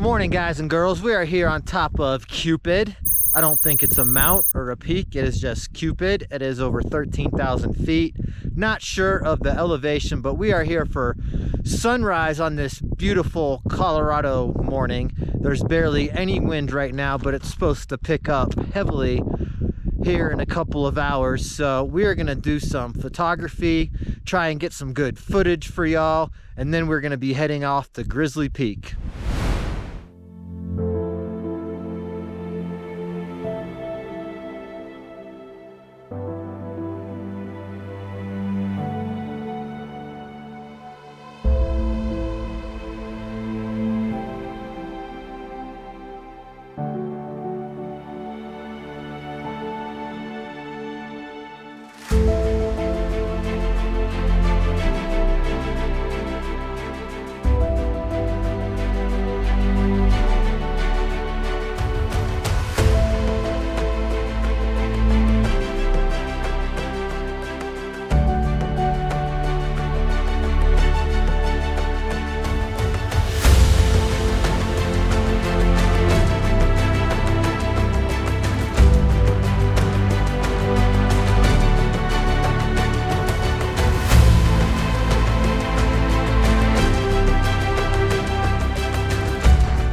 Good morning, guys and girls. We are here on top of Cupid. I don't think it's a mount or a peak. It is just Cupid. It is over 13,000 feet. Not sure of the elevation, but we are here for sunrise on this beautiful Colorado morning. There's barely any wind right now, but it's supposed to pick up heavily here in a couple of hours. So we are gonna do some photography, try and get some good footage for y'all, and then we're gonna be heading off to Grizzly Peak.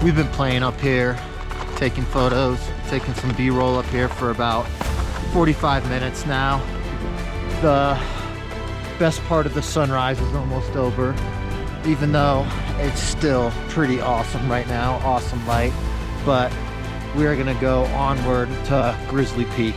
We've been playing up here, taking photos, taking some B-roll up here for about 45 minutes now. The best part of the sunrise is almost over, even though it's still pretty awesome right now, awesome light. But we are gonna go onward to Grizzly Peak.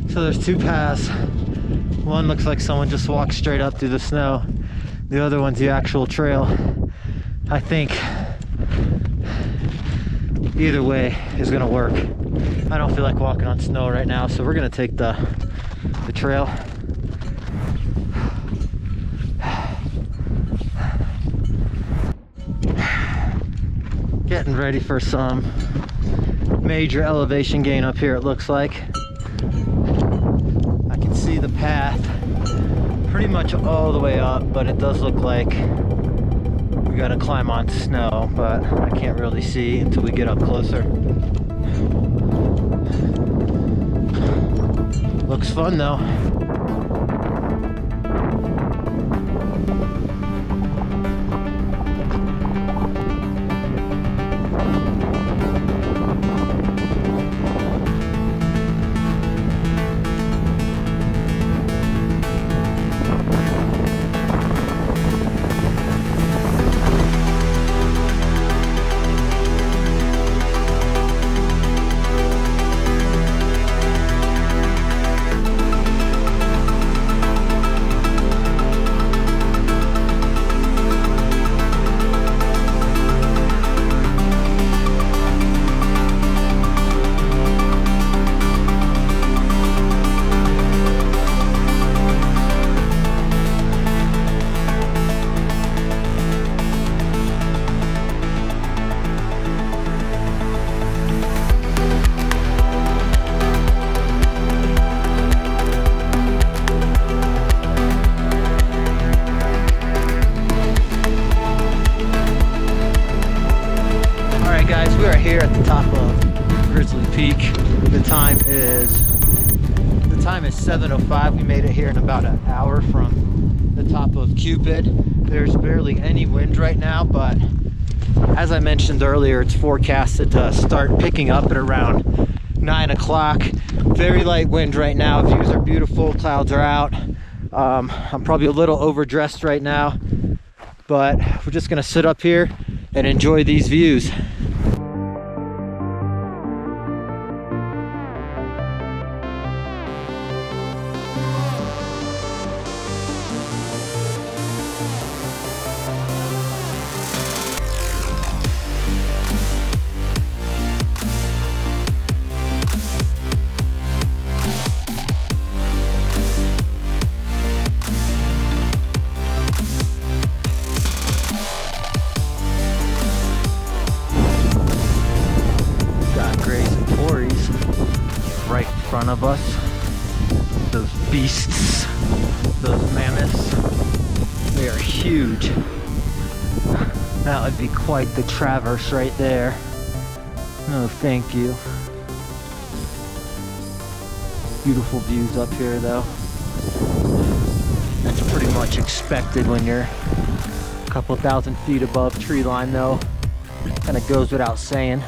So there's two paths. One looks like someone just walked straight up through the snow. The other one's the actual trail. I think either way is gonna work. I don't feel like walking on snow right now, so we're gonna take the trail. Getting ready for some major elevation gain up here, it looks like. See the path pretty much all the way up, but it does look like we gotta climb on snow, but I can't really see until we get up closer. Looks fun though. here at the top of Grizzly Peak. The time is 7:05. We made it here in about an hour from the top of Cupid. There's barely any wind right now, but As I mentioned earlier, it's forecasted to start picking up at around 9 o'clock. Very light wind right now. Views are beautiful, clouds are out. I'm probably a little overdressed right now, but we're just gonna sit up here and enjoy these views. Greys and Torreys right in front of us. Those beasts, those mammoths, they are huge. That would be quite the traverse right there. No, thank you. Beautiful views up here though. That's pretty much expected when you're a couple thousand feet above tree line though. Kind of goes without saying.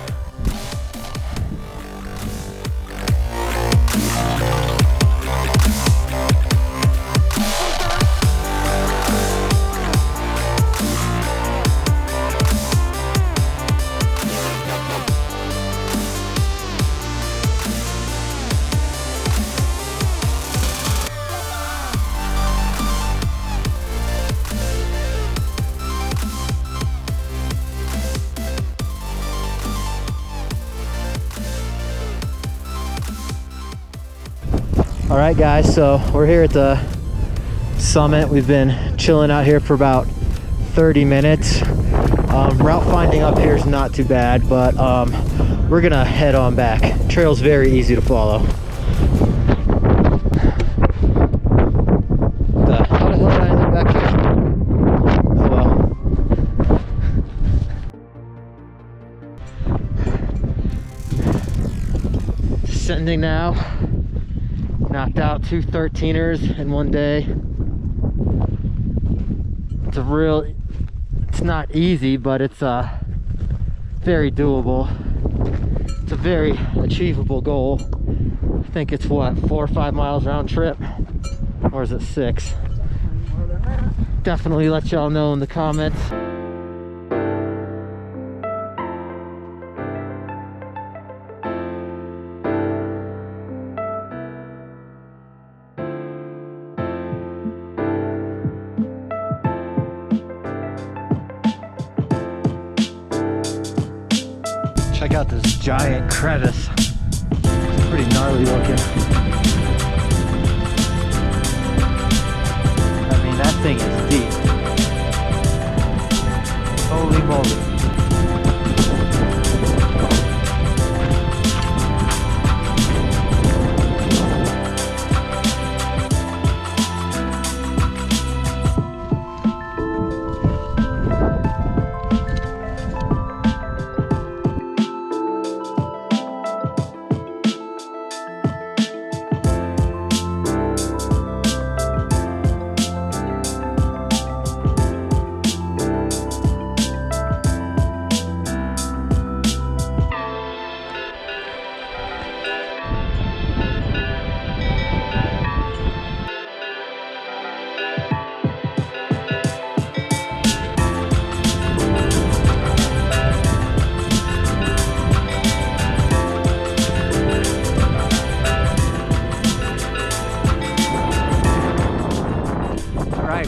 All right guys, so we're here at the summit. We've been chilling out here for about 30 minutes. Route finding up here is not too bad, but we're gonna head on back. Trail's very easy to follow. How the hell did I end up back here? Oh well. Descending now. Knocked out 2 13ers in one day. It's not easy, but it's very doable. It's a very achievable goal. I think it's what, 4 or 5 miles round trip? Or is it 6? Definitely let y'all know in the comments. Check out this giant crevice. It's pretty gnarly looking. I mean, that thing is deep. Holy moly.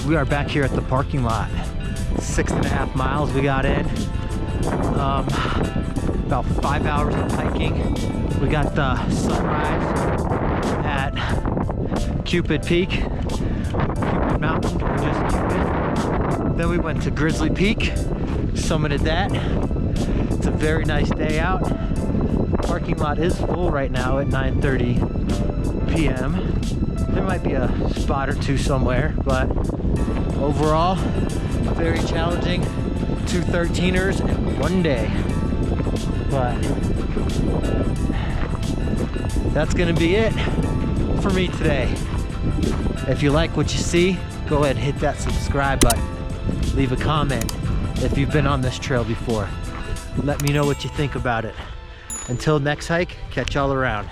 We are back here at the parking lot. 6.5 miles we got in. About 5 hours of hiking. We got the sunrise at Cupid Peak, Cupid Mountain, or just Cupid. Then we went to Grizzly Peak, summited that. It's a very nice day out. Parking lot is full right now at 9:30 p.m. There might be a spot or two somewhere, but overall, very challenging. 2 13ers in one day. But that's gonna be it for me today. If you like what you see, go ahead and hit that subscribe button. Leave a comment if you've been on this trail before. Let me know what you think about it. Until next hike, catch y'all around.